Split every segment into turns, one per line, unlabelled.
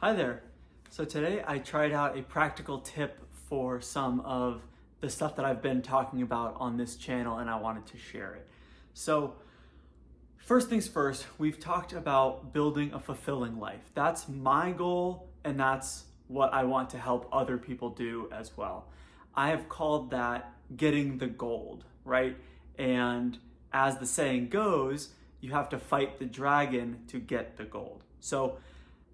Hi there. So today I tried out a practical tip for some of the stuff that I've been talking about on this channel and I wanted to share it. So first things first, we've talked about building a fulfilling life. That's my goal and that's what I want to help other people do as well. I have called that getting the gold, right? And as the saying goes, you have to fight the dragon to get the gold. So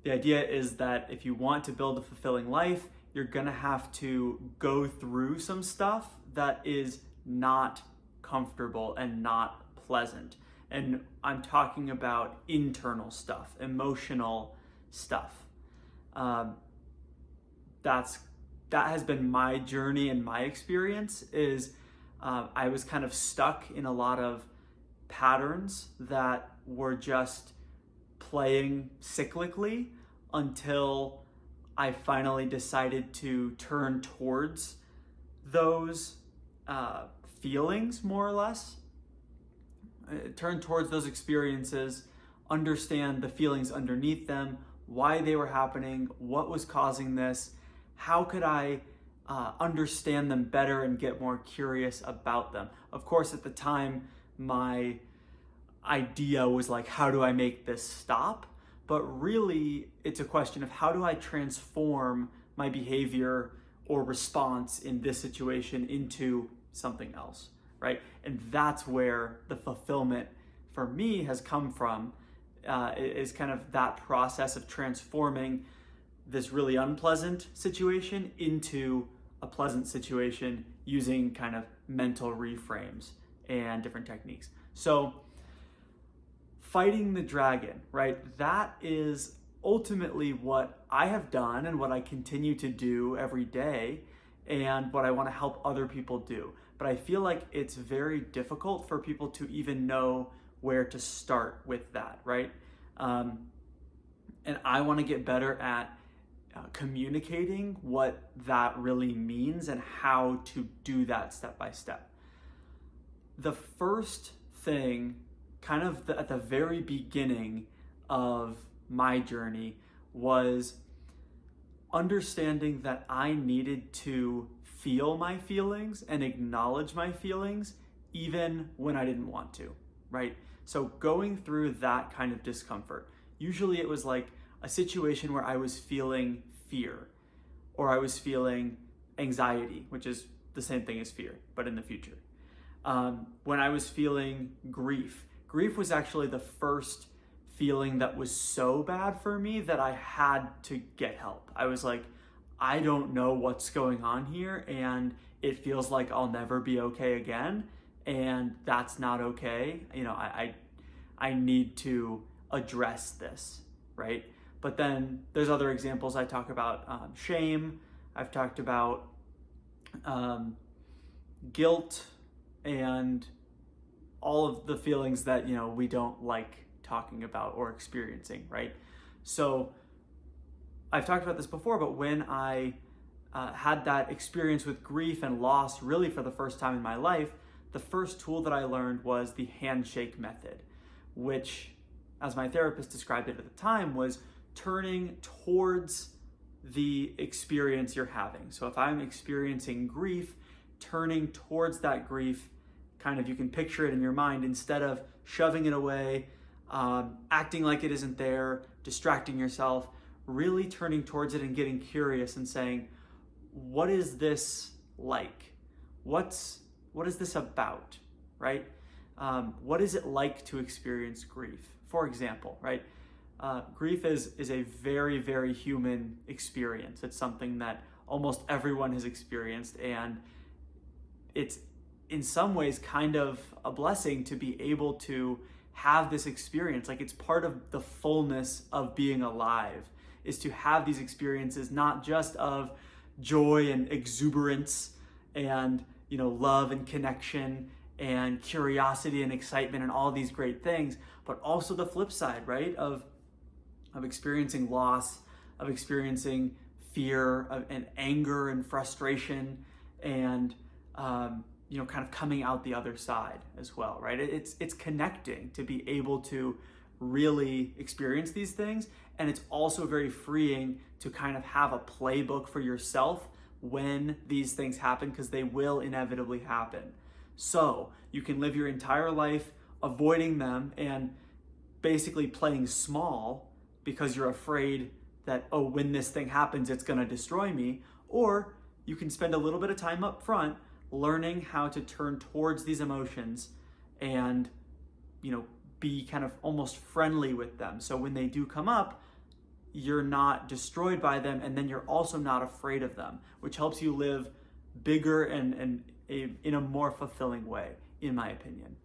the idea is that if you want to build a fulfilling life, you're gonna have to go through some stuff that is not comfortable and not pleasant. And I'm talking about internal stuff, emotional stuff. That has been my journey and my experience is I was kind of stuck in a lot of patterns that were just playing cyclically until I finally decided to turn towards those feelings, more or less. Turn towards those experiences, understand the feelings underneath them, why they were happening, what was causing this, how could I understand them better and get more curious about them. Of course, at the time, my idea was like, how do I make this stop? But really, it's a question of how do I transform my behavior or response in this situation into something else, right? And that's where the fulfillment for me has come from, is kind of that process of transforming this really unpleasant situation into a pleasant situation using kind of mental reframes and different techniques. So fighting the dragon, right? That is ultimately what I have done and what I continue to do every day and what I want to help other people do. But I feel like it's very difficult for people to even know where to start with that, right? And I want to get better at communicating what that really means and how to do that step by step. The first thing kind of at the very beginning of my journey was understanding that I needed to feel my feelings and acknowledge my feelings even when I didn't want to, right? So going through that kind of discomfort, usually it was like a situation where I was feeling fear or I was feeling anxiety, which is the same thing as fear, but in the future. When I was feeling grief, grief was actually the first feeling that was so bad for me that I had to get help. I was like, I don't know what's going on here, and it feels like I'll never be okay again, and that's not okay. You know, I need to address this, right? But then there's other examples. I talk about shame. I've talked about guilt and all of the feelings that, you know, we don't like talking about or experiencing, right? So I've talked about this before, but when I had that experience with grief and loss really for the first time in my life, the first tool that I learned was the handshake method, which, as my therapist described it at the time, was turning towards the experience you're having. So if I'm experiencing grief, turning towards that grief, kind of, you can picture it in your mind, instead of shoving it away, acting like it isn't there, distracting yourself, really turning towards it and getting curious and saying, what is this like? What is this about, right? What is it like to experience grief? For example, right? Grief is a very, very human experience. It's something that almost everyone has experienced, and it's in some ways kind of a blessing to be able to have this experience. Like, it's part of the fullness of being alive, is to have these experiences, not just of joy and exuberance and, you know, love and connection and curiosity and excitement and all these great things, but also the flip side, right? Of experiencing loss, of experiencing fear and anger and frustration and, you know, kind of coming out the other side as well, right? It's connecting to be able to really experience these things. And it's also very freeing to kind of have a playbook for yourself when these things happen, because they will inevitably happen. So you can live your entire life avoiding them and basically playing small because you're afraid that, oh, when this thing happens, it's going to destroy me. Or you can spend a little bit of time up front learning how to turn towards these emotions and, be kind of almost friendly with them. So when they do come up, you're not destroyed by them, and then you're also not afraid of them, which helps you live bigger and in a more fulfilling way, in my opinion.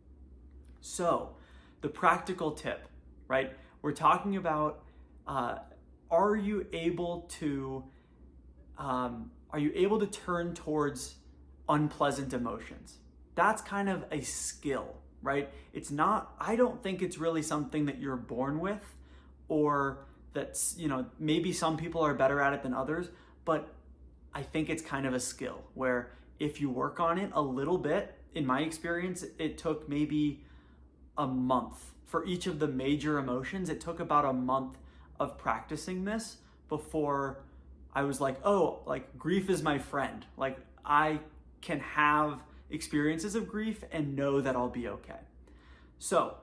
So the practical tip, right? We're talking about, are you able to turn towards unpleasant emotions? That's kind of a skill, right? It's not, I don't think it's really something that you're born with, or that's, maybe some people are better at it than others, but I think it's kind of a skill where if you work on it a little bit, in my experience, it took maybe a month for each of the major emotions. It took about a month of practicing this before I was like, oh, like grief is my friend. Like I can have experiences of grief and know that I'll be okay. So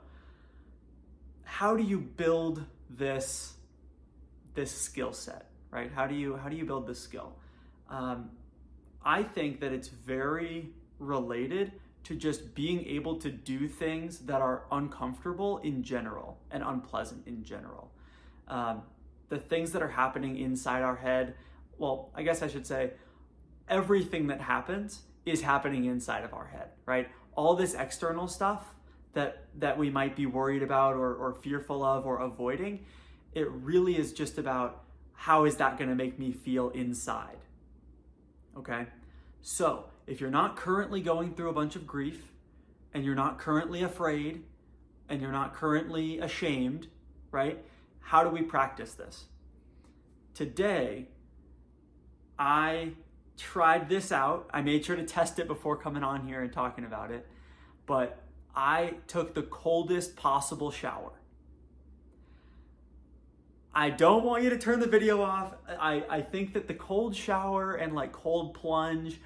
how do you build this skill set, right? How do you build this skill? I think that it's very related to just being able to do things that are uncomfortable in general and unpleasant in general. The things that are happening inside our head, well, I guess I should say everything that happens is happening inside of our head, right? All this external stuff that we might be worried about or fearful of or avoiding, it really is just about how is that going to make me feel inside, okay? So if you're not currently going through a bunch of grief, and you're not currently afraid, and you're not currently ashamed, right? How do we practice this? Today, I tried this out. I made sure to test it before coming on here and talking about it, but I took the coldest possible shower. I don't want you to turn the video off. I think that the cold shower and like cold plunge,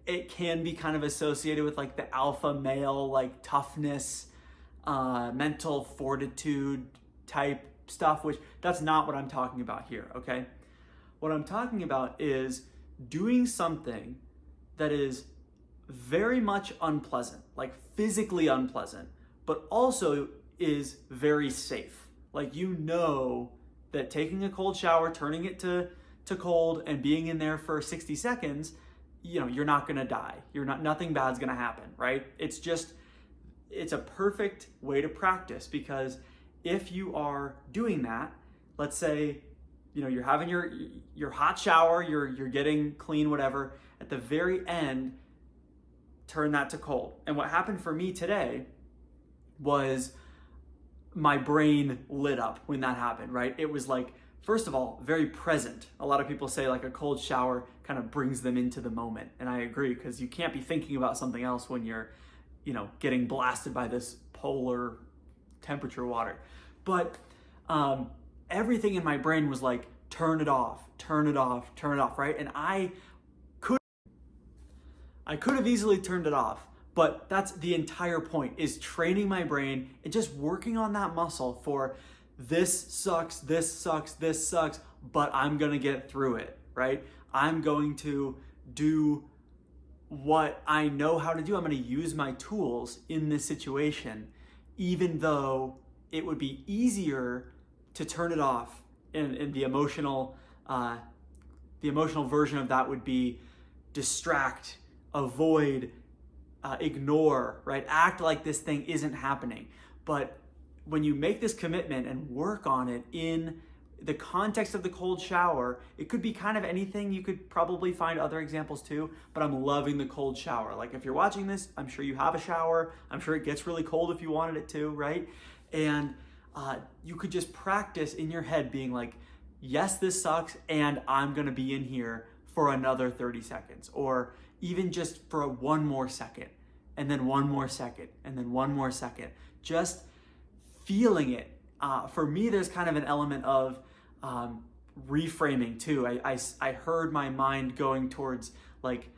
it can be kind of associated with like the alpha male, like toughness, mental fortitude type stuff, which that's not what I'm talking about here, okay? What I'm talking about is doing something that is very much unpleasant, like physically unpleasant, but also is very safe. Like that taking a cold shower, turning it to cold and being in there for 60 seconds, you're not gonna die. Nothing bad's gonna happen, right? It's a perfect way to practice, because if you are doing that, let's say, you're having your hot shower, you're getting clean, whatever, at the very end, turn that to cold. And what happened for me today was my brain lit up when that happened, right? It was like, first of all, very present. A lot of people say like a cold shower kind of brings them into the moment. And I agree, because you can't be thinking about something else when you're, getting blasted by this polar temperature water. But everything in my brain was like, turn it off, right? And I could have easily turned it off, but that's the entire point, is training my brain and just working on that muscle for this sucks, but I'm gonna get through it, right? I'm going to do what I know how to do. I'm gonna use my tools in this situation, even though it would be easier to turn it off. And the emotional version of that would be distract, avoid, ignore, right? Act like this thing isn't happening. But when you make this commitment and work on it in the context of the cold shower, it could be kind of anything. You could probably find other examples too, but I'm loving the cold shower. Like if you're watching this, I'm sure you have a shower. I'm sure it gets really cold if you wanted it to, right? And you could just practice in your head being like, yes, this sucks, and I'm gonna be in here for another 30 seconds, or even just for one more second, and then one more second, and then one more second. Just feeling it for me, there's kind of an element of reframing too. I heard my mind going towards like,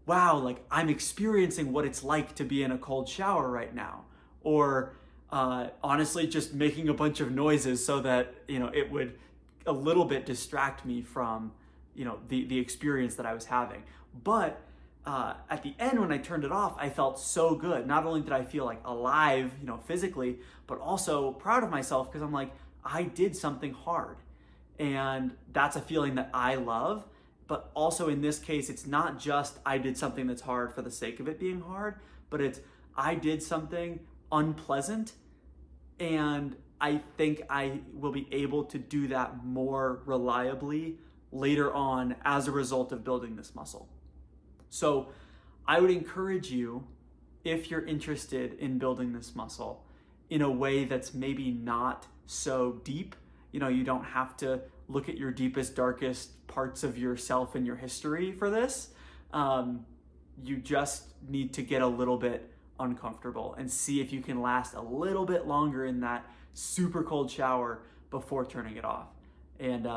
wow, like I'm experiencing what it's like to be in a cold shower right now. Or honestly, just making a bunch of noises so that, it would a little bit distract me from, the experience that I was having. But at the end, when I turned it off, I felt so good. Not only did I feel like alive, physically, but also proud of myself because I'm like, I did something hard. And that's a feeling that I love. But also in this case, it's not just I did something that's hard for the sake of it being hard, but it's I did something unpleasant, and I think I will be able to do that more reliably later on as a result of building this muscle. So I would encourage you, if you're interested in building this muscle in a way that's maybe not so deep, you don't have to look at your deepest, darkest parts of yourself and your history for this. You just need to get a little bit uncomfortable and see if you can last a little bit longer in that super cold shower before turning it off. And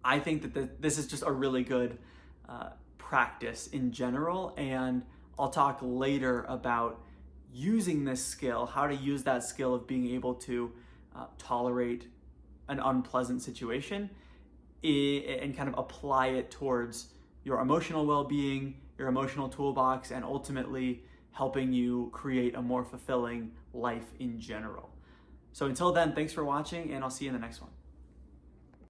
I think that this is just a really good practice in general. And I'll talk later about using this skill, how to use that skill of being able to tolerate an unpleasant situation and kind of apply it towards your emotional well-being, your emotional toolbox, and ultimately helping you create a more fulfilling life in general. So until then, thanks for watching, and I'll see you in the next one.